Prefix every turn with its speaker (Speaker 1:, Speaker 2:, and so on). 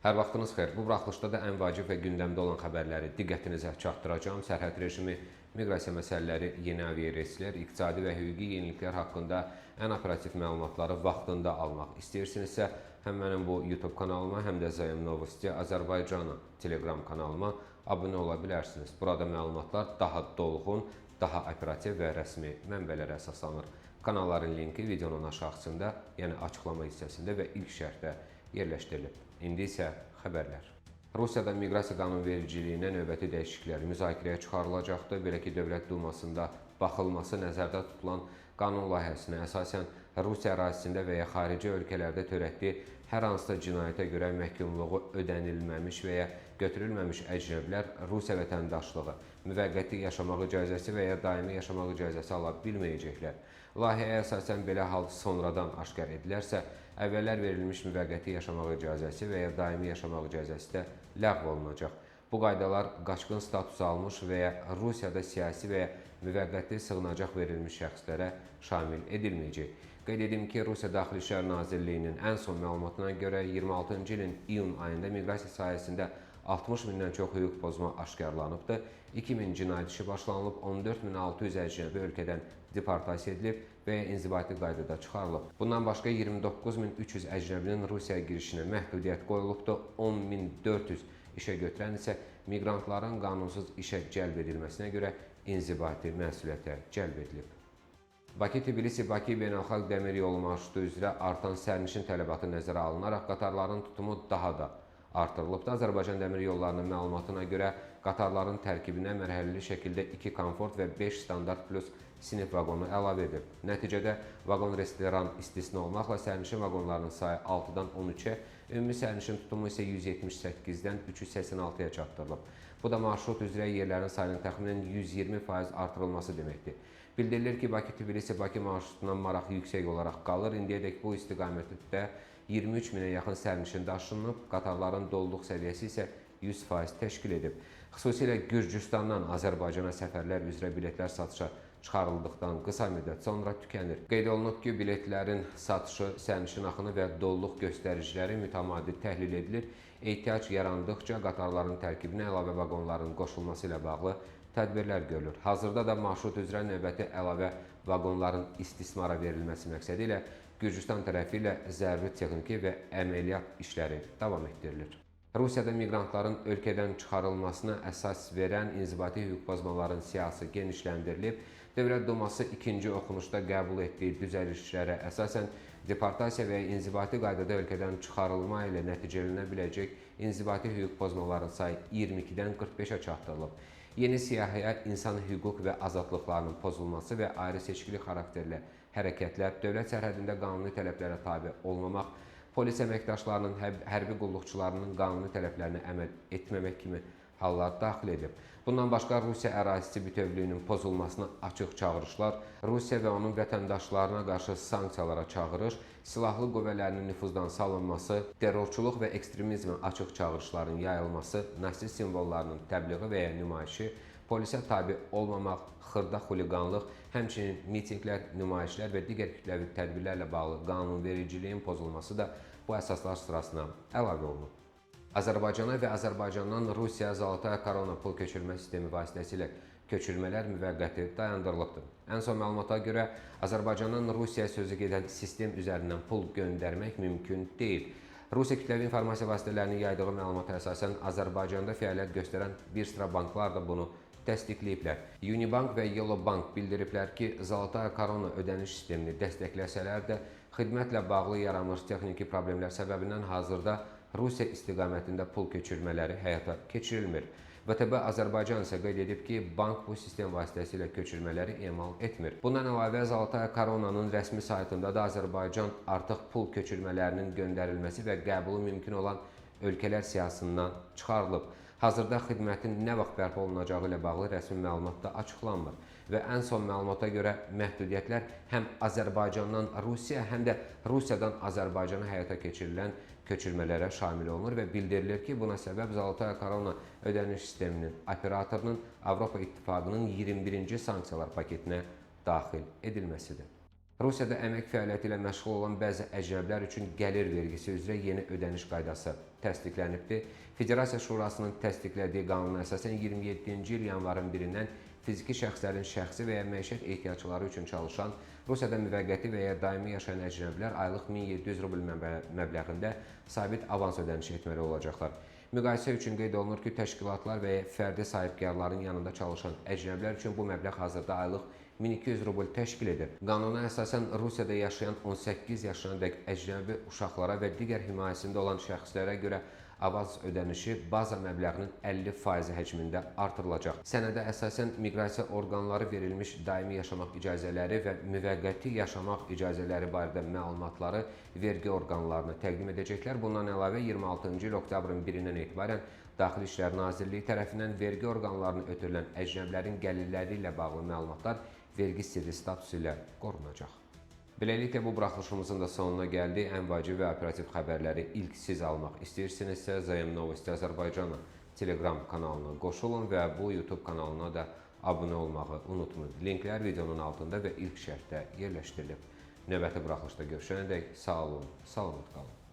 Speaker 1: Hər vaxtınız xeyir. Bu buraxılışda da ən vacib və gündəmdə olan xəbərləri diqqətinizə çatdıracağım. Sərhəd rejimi, miqrasiya məsələləri, yeni aviareyslər, iqtisadi və hüquqi yeniliklər haqqında ən operativ məlumatları vaxtında almaq istəyirsinizsə, həm mənim bu YouTube kanalıma, həm də Zayım Novosti Azərbaycana Telegram kanalıma abunə ola bilərsiniz. Burada məlumatlar daha dolğun, daha operativ və rəsmi mənbələrə əsaslanır. Kanalların linki videonun aşağısında, yəni açıqlama hissəsində və ilk şərhdə yerləşdirilib. İndi isə xəbərlər. Rusiyada miqrasiya qanunvericiliyinə növbəti dəyişikliklər müzakirəyə çıxarılacaqdır. Belə ki, Dövlət Dumasında baxılması nəzərdə tutulan qanun layihəsinə əsasən Rusiya ərazisində və ya xarici ölkələrdə törətdiyi hər hansısa cinayətə görə məhkumluğu ödənilməmiş və ya götürülməmiş əcnəbilər Rusiya vətəndaşlığı, müvəqqəti yaşamaq icazəsi və ya daimi yaşamaq icazəsi ala bilməyəcəklər. Layihəyə əsasən belə hal sonradan aşkar edilərsə, əvvəllər verilmiş müvəqqəti yaşamaq icazəsi və ya daimi yaşamaq icazəsi də ləğv olunacaq. Bu qaydalar qaçqın statusu almış və ya Rusiyada siyasi və ya müvəqqəti sığınacaq verilmiş şəxslərə şamil edilməyəcək. Qeyd edim ki, Rusiya Daxili İşlər Nazirliyinin ən son məlumatına görə 26-cı ilin iyun ayında miqrasiya sahəsində 60 mindən çox hüquq pozma aşkarlanıbdır. 2000 cinayət işi başlanılıb, 14600 əcnəbi ölkədən deportasiya edilib və ya inzibati qaydada çıxarılıb. Bundan başqa 29300 əcnəbinin Rusiyaya girişinə məhdudiyyət qoyulubdur. 10400 işə götürən isə miqrantların qanunsuz işə cəlb edilməsinə görə inzibati məsuliyyətə cəlb edilib. Bakı-Tbilisi-Bakı beynəlxalq dəmir yolu marşrutu üzrə artan sərnişin tələbatı nəzərə alınaraq qatarların tutumu daha da artırılıbdır. Azərbaycan Dəmir Yollarının məlumatına görə qatarların tərkibinə mərhələli şəkildə 2 komfort və 5 standart plus sinif vaqonu əlavə edib. Nəticədə vaqon restoran istisna olmaqla sərnişin vaqonlarının sayı 6-dan 13-ə, ümumi sərnişin tutumu isə 178-dən 386-ya çatdırılıb. Bu da marşrut üzrə yerlərin sayının təxminən 120% artırılması deməkdir. Bildirilir ki, Bakı-Tbilisi-Bakı marşrutundan maraq yüksək olaraq qalır. İndiyədək bu istiqamətdə 23 minə yaxın sərnişin daşınıb, qatarların doluluq səviyyəsi isə 100% təşkil edib. Xüsusilə Gürcüstandan Azərbaycana səfərlər üzrə biletlər satışa çıxarıldıqdan qısa müddət sonra tükənir. Qeyd olunub ki, biletlərin satışı, sərnişin axını və doluluq göstəriciləri mütəmadi təhlil edilir. Ehtiyac yarandıqca qatarların tərkibinə əlavə vaqonların qoşulması ilə bağlı tədbirlər görülür. Hazırda da marşrut üzrə növbəti əlavə vaqonların istismara verilməsi məqsədi ilə Gürcüstan tərəfi ilə zəruri texniki və əməliyyat işləri davam etdirilir. Rusiyada miqrantların ölkədən çıxarılmasına əsas verən inzibati hüquq pozmaların siyahısı genişləndirilib. Dövlət Duması ikinci oxunuşda qəbul etdiyi düzəlişlərə əsasən deportasiya və ya inzibati qaydada ölkədən çıxarılma ilə nəticələnə biləcək inzibati hüquq pozmaların sayı 22-dən 45-ə çatdırılıb. Yeni siyahıya insan hüquq və azadlıqlarının pozulması və ayrı seçkili xarakterli hərəkətlər, dövlət sərhədində qanuni tələblərə tabe olmamaq, polis əməkdaşlarının, hərbi qulluqçularının qanuni tələblərinə əməl etməmək kimi hallar daxil edib. Bundan başqa Rusiya ərazisi bütövlüyünün pozulmasına açıq çağırışlar, Rusiya və onun vətəndaşlarına qarşı sanksiyalara çağırış, silahlı qüvvələrinin nüfuzdan salınması, terrorçuluq və ekstremizmə açıq çağırışların yayılması, nasist simvollarının təbliği və ya nümayişi, polisə tabi olmamaq, xırda xuliqanlıq, həmçinin mitinqlər, nümayişlər və digər kütləvi tədbirlərlə bağlı qanunvericiliyin pozulması da bu əsaslar sırasına əlavə olunub. Azərbaycana və Azərbaycandan Rusiya Zolotaya Korona pul köçürmə sistemi vasitəsilə köçürmələr müvəqqəti dayandırılıbdır. Ən son məlumata görə Azərbaycandan Rusiyaya sözü gedən sistem üzərindən pul göndərmək mümkün deyil. Rusiya kütləvi informasiya vasitələrinin yaydığı məlumata əsasən Azərbaycanda fəaliyyət göstərən bir sıra banklar da bunu təsdiqləyiblər. Unibank və Yellow Bank bildiriblər ki, Zolotaya Korona ödəniş sistemini dəstəkləsələr də xidmətlə bağlı yaranmış texniki problemlər səbəbindən hazırda Rusiya istiqamətində pul köçürmələri həyata keçirilmir. VTB Azərbaycan isə qeyd edib ki, bank bu sistem vasitəsilə köçürmələri emal etmir. Bundan əlavə, Zolotaya Koronanın rəsmi saytında da Azərbaycan artıq pul köçürmələrinin göndərilməsi və qəbulu mümkün olan ölkələr siyahısından çıxarılıb. Hazırda xidmətin nə vaxt bərpa olunacağı ilə bağlı rəsmi məlumat da açıqlanmır və ən son məlumata görə məhdudiyyətlər həm Azərbaycandan Rusiya, həm də Rusiyadan Azərbaycana həyata keçirilən köçürmələrə şamil olunur və bildirilir ki, buna səbəb Zolotaya Korona ödəniş sisteminin operatorunun Avropa İttifaqının 21-ci sanksiyalar paketinə daxil edilməsidir. Rusiyada əmək fəaliyyəti ilə məşğul olan bəzi əcnəbilər üçün gəlir vergisi üzrə yeni ödəniş qaydası təsdiqlənibdir. Federasiya Şurasının təsdiqlədiyi qanuna əsasən 27-ci il yanvarın 1-dən fiziki şəxslərin şəxsi və ya məişət ehtiyacları üçün çalışan, Rusiyada müvəqqəti və ya daimi yaşayan əcnəbilər aylıq 1700 rubl məbləğində sabit avans ödənişi etməli olacaqlar. Müqayisə üçün qeyd olunur ki, təşkilatlar və ya fərdi sahibkarların yanında çalışan əcnəbilər üçün bu məbləğ hazırda aylıq 1200 rubl təşkil edir. Qanuna əsasən Rusiyada yaşayan 18 yaşınadək əcnəbi uşaqlara və digər himayəsində olan şəxslərə görə avans ödənişi baza məbləğinin 50% həcmində artırılacaq. Sənədə əsasən miqrasiya orqanları verilmiş daimi yaşamaq icazələri və müvəqqəti yaşamaq icazələri barədə məlumatları vergi orqanlarına təqdim edəcəklər. Bundan əlavə 26-cı il oktyabrın 1-dən etibarən Daxili İşlər Nazirliyi tərəfindən vergi orqanlarına ötürülən əcnəbilərin gəlirləri ilə bağlı məlumatlar vergi sirri statusu ilə qorunacaq. Beləliklə, bu buraxılışımızın da sonuna gəldik. Ən vacib və operativ xəbərləri ilk siz almaq istəyirsinizsə, ZM Novosti Azərbaycanın Telegram kanalına qoşulun və bu YouTube kanalına da abunə olmağı unutmayın. Linklər videonun altında və ilk şərhdə yerləşdirilib. Növbəti buraxılışda görüşənədək sağ olun, salamat qalın.